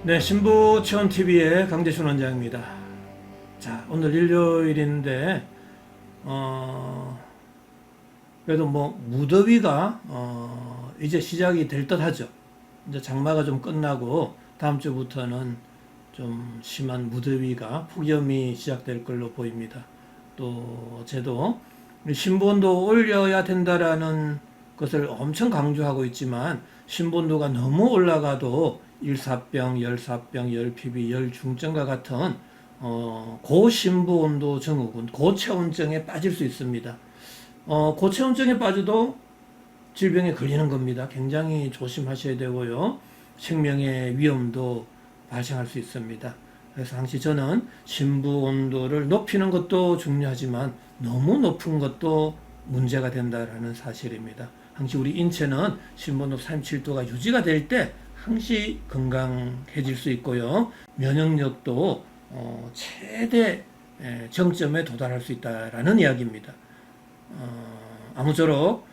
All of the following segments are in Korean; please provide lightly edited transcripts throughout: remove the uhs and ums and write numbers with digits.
네, 신부체험TV의 강대순 원장입니다. 자, 오늘 일요일인데, 그래도 무더위가, 이제 시작이 될 듯 하죠. 이제 장마가 좀 끝나고, 다음 주부터는 좀 심한 무더위가, 폭염이 시작될 걸로 보입니다. 또, 저도 신본도 올려야 된다라는 것을 엄청 강조하고 있지만, 신본도가 너무 올라가도 일사병, 열사병, 열피비, 열중증과 같은 고심부온도 증후군, 고체온증에 빠질 수 있습니다. 고체온증에 빠져도 질병에 걸리는 겁니다. 굉장히 조심하셔야 되고요. 생명의 위험도 발생할 수 있습니다. 그래서 항시 저는 심부 온도를 높이는 것도 중요하지만 너무 높은 것도 문제가 된다는 사실입니다. 항시 우리 인체는 심부온도 37도가 유지가 될 때 항시 건강해질 수 있고요. 면역력도 최대 정점에 도달할 수 있다라는 이야기입니다. 아무쪼록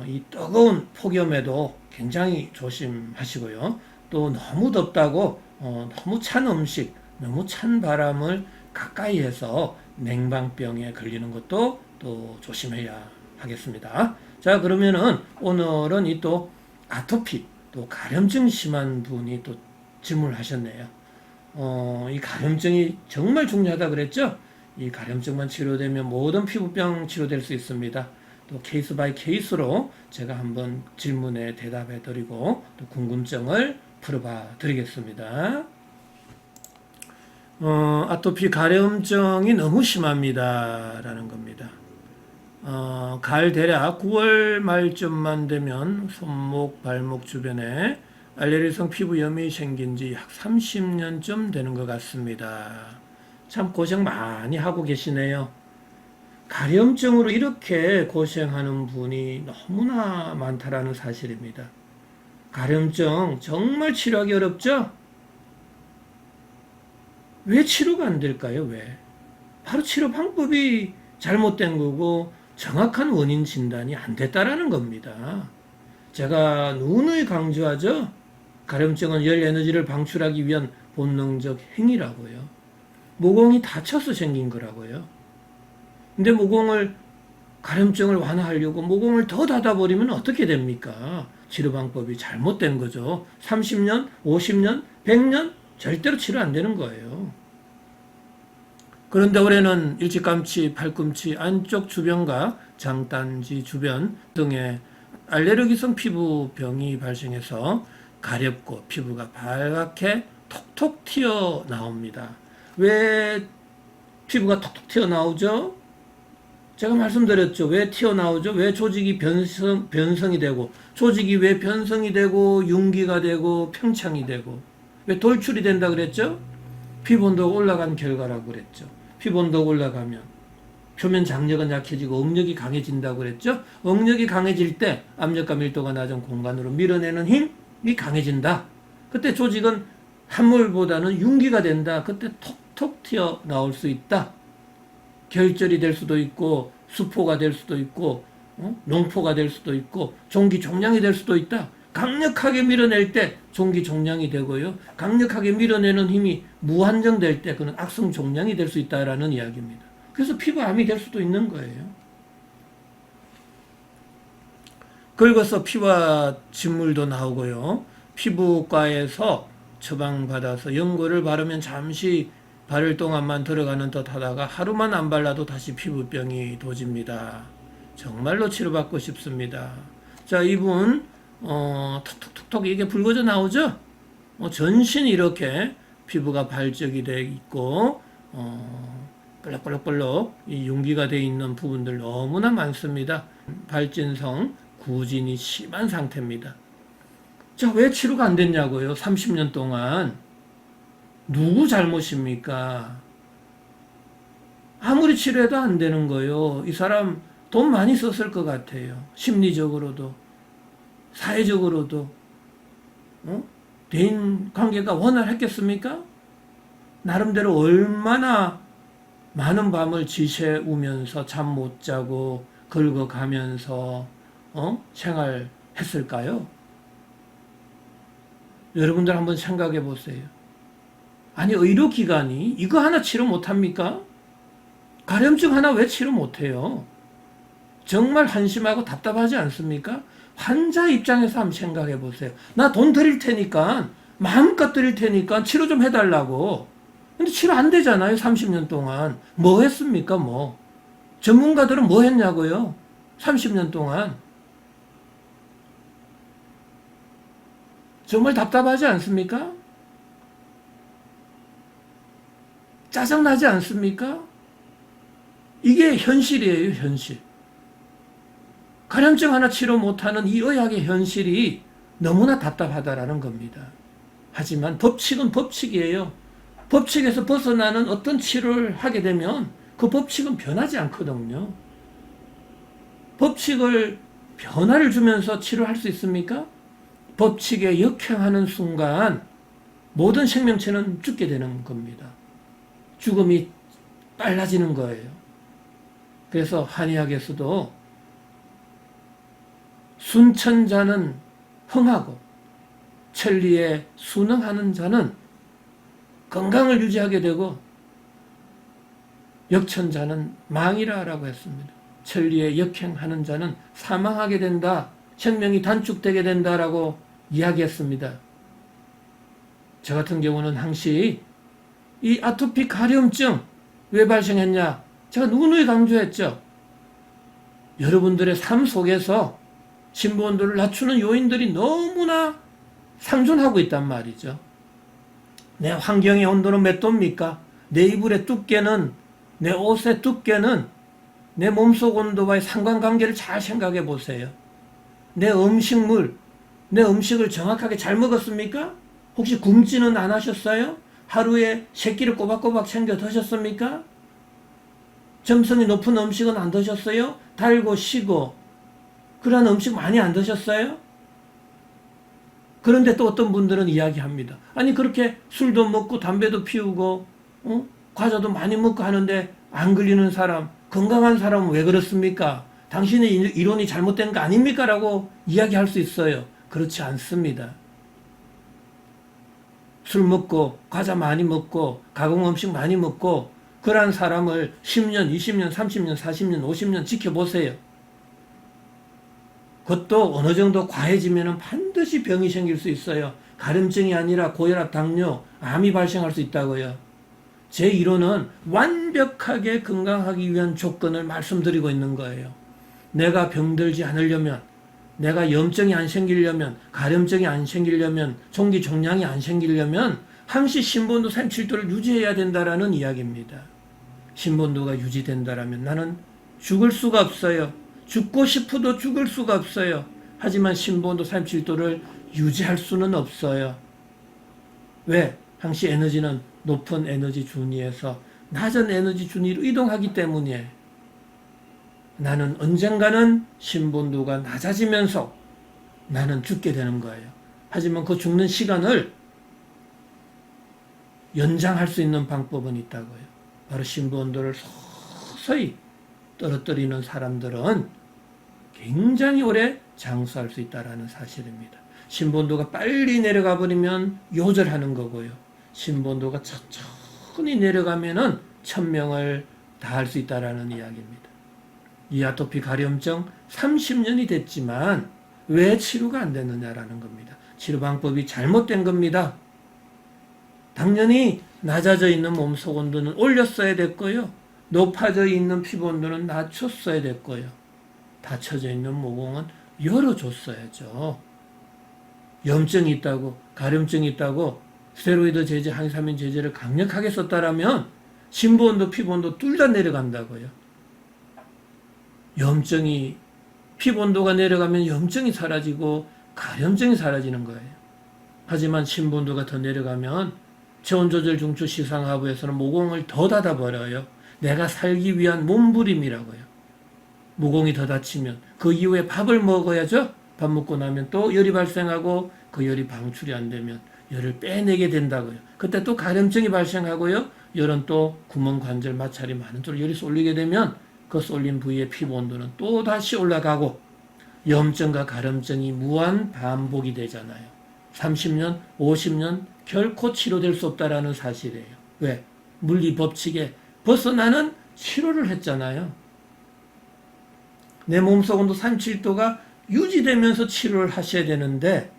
이 뜨거운 폭염에도 굉장히 조심하시고요. 또 너무 덥다고 너무 찬 음식, 너무 찬 바람을 가까이 해서 냉방병에 걸리는 것도 또 조심해야 하겠습니다. 자, 그러면은 오늘은 이 또 아토피, 또 가려움증 심한 분이 또 질문을 하셨네요. 이 가려움증이 정말 중요하다 그랬죠? 이 가려움증만 치료되면 모든 피부병 치료될 수 있습니다. 또 케이스 바이 케이스로 제가 한번 질문에 대답해 드리고 또 궁금증을 풀어봐 드리겠습니다. 아토피 가려움증이 너무 심합니다. 라는 겁니다. 가을 대략 9월 말쯤만 되면 손목, 발목 주변에 알레르기성 피부염이 생긴 지 약 30년쯤 되는 것 같습니다. 참 고생 많이 하고 계시네요. 가려움증으로 이렇게 고생하는 분이 너무나 많다라는 사실입니다. 가려움증 정말 치료하기 어렵죠? 왜 치료가 안 될까요? 왜? 바로 치료 방법이 잘못된 거고 정확한 원인 진단이 안 됐다라는 겁니다. 제가 누누이 강조하죠. 가려움증은 열 에너지를 방출하기 위한 본능적 행위라고요. 모공이 닫혀서 생긴 거라고요. 근데 가려움증을 완화하려고 모공을 더 닫아버리면 어떻게 됩니까? 치료 방법이 잘못된 거죠. 30년, 50년, 100년 절대로 치료 안 되는 거예요. 그런데 올해는 일찌감치, 팔꿈치 안쪽 주변과 장단지 주변 등에 알레르기성 피부병이 발생해서 가렵고 피부가 빨갛게 톡톡 튀어나옵니다. 왜 피부가 톡톡 튀어나오죠? 제가 말씀드렸죠. 왜 튀어나오죠? 왜 조직이 변성이 되고, 조직이 왜 변성이 되고, 융기가 되고, 평창이 되고, 왜 돌출이 된다 그랬죠? 피부 온도가 올라간 결과라고 그랬죠. 피부 온도가 올라가면 표면 장력은 약해지고 응력이 강해진다고 그랬죠. 응력이 강해질 때 압력과 밀도가 낮은 공간으로 밀어내는 힘이 강해진다. 그때 조직은 함몰보다는 융기가 된다. 그때 톡톡 튀어나올 수 있다. 결절이 될 수도 있고 수포가 될 수도 있고 농포가 될 수도 있고 종기 종양이 될 수도 있다. 강력하게 밀어낼 때 종기 종양이 되고요. 강력하게 밀어내는 힘이 무한정될 때 그는 악성 종양이 될 수 있다라는 이야기입니다. 그래서 피부암이 될 수도 있는 거예요. 긁어서 피와 진물도 나오고요. 피부과에서 처방받아서 연고를 바르면 잠시 바를 동안만 들어가는 듯 하다가 하루만 안 발라도 다시 피부병이 도집니다. 정말로 치료받고 싶습니다. 자, 이분 톡톡톡톡 이게 붉어져 나오죠? 전신 이렇게 피부가 발적이 되어 있고 볼록볼록볼록 이 융기가 되어 있는 부분들 너무나 많습니다. 발진성 구진이 심한 상태입니다. 자, 왜 치료가 안 됐냐고요? 30년 동안 누구 잘못입니까? 아무리 치료해도 안 되는 거예요. 이 사람 돈 많이 썼을 것 같아요. 심리적으로도 사회적으로도 대인 관계가 원활했겠습니까? 나름대로 얼마나 많은 밤을 지새우면서 잠 못 자고 긁어가면서 생활했을까요? 여러분들 한번 생각해 보세요. 아니 의료기관이 이거 하나 치료 못합니까? 가려움증 하나 왜 치료 못해요? 정말 한심하고 답답하지 않습니까? 환자 입장에서 한번 생각해 보세요. 나 돈 드릴 테니까 마음껏 드릴 테니까 치료 좀 해달라고. 근데 치료 안 되잖아요. 30년 동안. 뭐 했습니까? 뭐. 전문가들은 뭐 했냐고요? 30년 동안. 정말 답답하지 않습니까? 짜증나지 않습니까? 이게 현실이에요, 현실. 가려움증 하나 치료 못하는 이 의학의 현실이 너무나 답답하다라는 겁니다. 하지만 법칙은 법칙이에요. 법칙에서 벗어나는 어떤 치료를 하게 되면 그 법칙은 변하지 않거든요. 법칙을 변화를 주면서 치료할 수 있습니까? 법칙에 역행하는 순간 모든 생명체는 죽게 되는 겁니다. 죽음이 빨라지는 거예요. 그래서 한의학에서도 순천자는 흥하고 천리에 순응하는 자는 건강을 유지하게 되고 역천자는 망이라라고 했습니다. 천리에 역행하는 자는 사망하게 된다. 생명이 단축되게 된다라고 이야기했습니다. 저 같은 경우는 항시 이 아토피 가려움증 왜 발생했냐? 제가 누누이 강조했죠. 여러분들의 삶 속에서 신부온도를 낮추는 요인들이 너무나 상존하고 있단 말이죠. 내 환경의 온도는 몇 도입니까? 내 이불의 두께는, 내 옷의 두께는 내 몸속 온도와의 상관관계를 잘 생각해 보세요. 내 음식을 정확하게 잘 먹었습니까? 혹시 굶지는 안 하셨어요? 하루에 3끼를 꼬박꼬박 챙겨 드셨습니까? 점성이 높은 음식은 안 드셨어요? 달고 시고 그러한 음식 많이 안 드셨어요? 그런데 또 어떤 분들은 이야기합니다. 아니 그렇게 술도 먹고 담배도 피우고 과자도 많이 먹고 하는데 안 걸리는 사람, 건강한 사람은 왜 그렇습니까? 당신의 이론이 잘못된 거 아닙니까? 라고 이야기할 수 있어요. 그렇지 않습니다. 술 먹고 과자 많이 먹고 가공음식 많이 먹고 그러한 사람을 10년, 20년, 30년, 40년, 50년 지켜보세요. 그것도 어느 정도 과해지면 반드시 병이 생길 수 있어요. 가려움증이 아니라 고혈압, 당뇨, 암이 발생할 수 있다고요. 제 이론은 완벽하게 건강하기 위한 조건을 말씀드리고 있는 거예요. 내가 병들지 않으려면, 내가 염증이 안 생기려면, 가려움증이 안 생기려면, 종기 종양이 안 생기려면 항시 신본도 37도를 유지해야 된다라는 이야기입니다. 신본도가 유지된다라면 나는 죽을 수가 없어요. 죽고 싶어도 죽을 수가 없어요. 하지만 신본도 37도를 유지할 수는 없어요. 왜? 항시 에너지는 높은 에너지 준위에서 낮은 에너지 준위로 이동하기 때문이에요. 나는 언젠가는 신본도가 낮아지면서 나는 죽게 되는 거예요. 하지만 그 죽는 시간을 연장할 수 있는 방법은 있다고요. 바로 신본도를 서서히 떨어뜨리는 사람들은 굉장히 오래 장수할 수 있다는 사실입니다. 신본도가 빨리 내려가 버리면 요절하는 거고요. 신본도가 천천히 내려가면은 천명을 다할 수 있다는 이야기입니다. 이 아토피 가려움증 30년이 됐지만 왜 치료가 안 됐느냐라는 겁니다. 치료 방법이 잘못된 겁니다. 당연히 낮아져 있는 몸속 온도는 올렸어야 됐고요. 높아져 있는 피부 온도는 낮췄어야 됐고요. 닫혀져 있는 모공은 열어줬어야죠. 염증이 있다고, 가려움증이 있다고 스테로이드 제제, 항히스타민 제제를 강력하게 썼다라면 심부 온도, 피부 온도 둘 다 내려간다고요. 염증이, 피부 온도가 내려가면 염증이 사라지고 가려움증이 사라지는 거예요. 하지만 심부 온도가 더 내려가면 체온 조절 중추 시상하부에서는 모공을 더 닫아버려요. 내가 살기 위한 몸부림이라고요. 모공이 더 닫히면 그 이후에 밥을 먹어야죠. 밥 먹고 나면 또 열이 발생하고 그 열이 방출이 안 되면 열을 빼내게 된다고요. 그때 또 가려움증이 발생하고요. 열은 또 구멍, 관절, 마찰이 많은 쪽으로 열이 쏠리게 되면 그 쏠린 부위의 피부 온도는 또 다시 올라가고 염증과 가려움증이 무한 반복이 되잖아요. 30년, 50년 결코 치료될 수 없다라는 사실이에요. 왜? 물리 법칙에 벗어나는 치료를 했잖아요. 내 몸속 온도 37도가 유지되면서 치료를 하셔야 되는데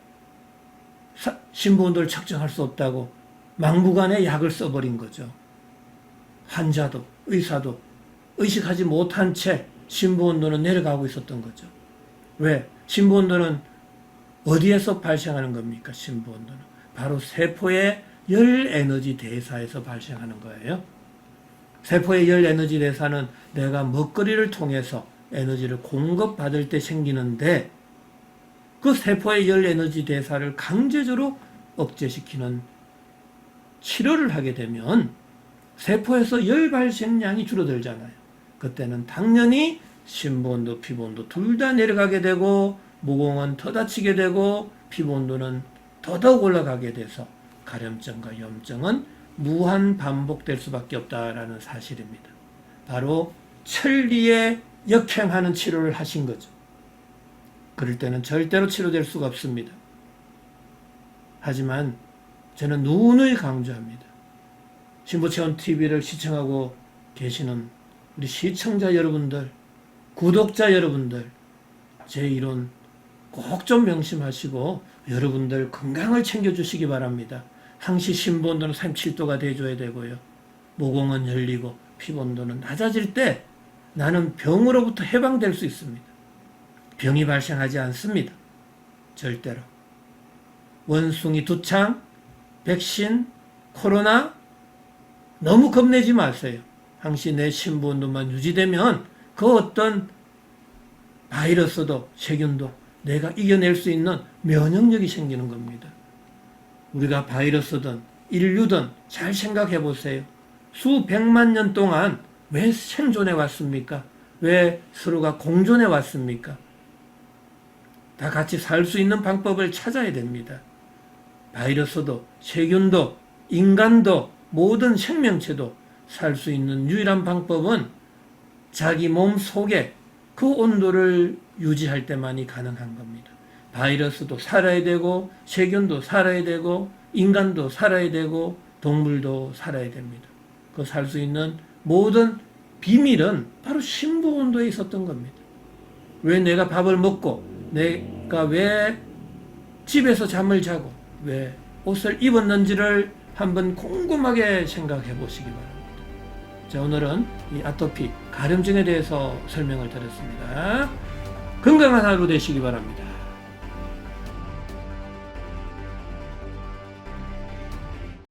심부온도를 측정할 수 없다고 막무가내 약을 써버린 거죠. 환자도 의사도 의식하지 못한 채 심부온도는 내려가고 있었던 거죠. 왜? 심부온도는 어디에서 발생하는 겁니까? 심부온도는 바로 세포의 열 에너지 대사에서 발생하는 거예요. 세포의 열 에너지 대사는 내가 먹거리를 통해서 에너지를 공급받을 때 생기는데 그 세포의 열 에너지 대사를 강제적으로 억제시키는 치료를 하게 되면 세포에서 열 발생량이 줄어들잖아요. 그때는 당연히 심부온도, 피부온도 둘 다 내려가게 되고 모공은 더 다치게 되고 피부온도는 더더욱 올라가게 돼서 가려움증과 염증은 무한 반복될 수밖에 없다라는 사실입니다. 바로 천리에 역행하는 치료를 하신 거죠. 그럴 때는 절대로 치료될 수가 없습니다. 하지만 저는 누누이 강조합니다. 신부체험TV를 시청하고 계시는 우리 시청자 여러분들, 구독자 여러분들, 제 이론 꼭 좀 명심하시고 여러분들 건강을 챙겨주시기 바랍니다. 항시 심부온도는 37도가 돼줘야 되고요. 모공은 열리고 피부온도는 낮아질 때 나는 병으로부터 해방될 수 있습니다. 병이 발생하지 않습니다. 절대로. 원숭이 두창, 백신, 코로나 너무 겁내지 마세요. 항시 내 심부온도만 유지되면 그 어떤 바이러스도 세균도 내가 이겨낼 수 있는 면역력이 생기는 겁니다. 우리가 바이러스든 인류든 잘 생각해 보세요. 수백만 년 동안 왜 생존해 왔습니까? 왜 서로가 공존해 왔습니까? 다 같이 살 수 있는 방법을 찾아야 됩니다. 바이러스도 세균도 인간도 모든 생명체도 살 수 있는 유일한 방법은 자기 몸 속에 그 온도를 유지할 때만이 가능한 겁니다. 바이러스도 살아야 되고 세균도 살아야 되고 인간도 살아야 되고 동물도 살아야 됩니다. 그 살 수 있는 모든 비밀은 바로 심부온도에 있었던 겁니다. 왜 내가 밥을 먹고 내가 왜 집에서 잠을 자고 왜 옷을 입었는지를 한번 궁금하게 생각해 보시기 바랍니다. 자, 오늘은 이 아토피, 가려움증에 대해서 설명을 드렸습니다. 건강한 하루 되시기 바랍니다.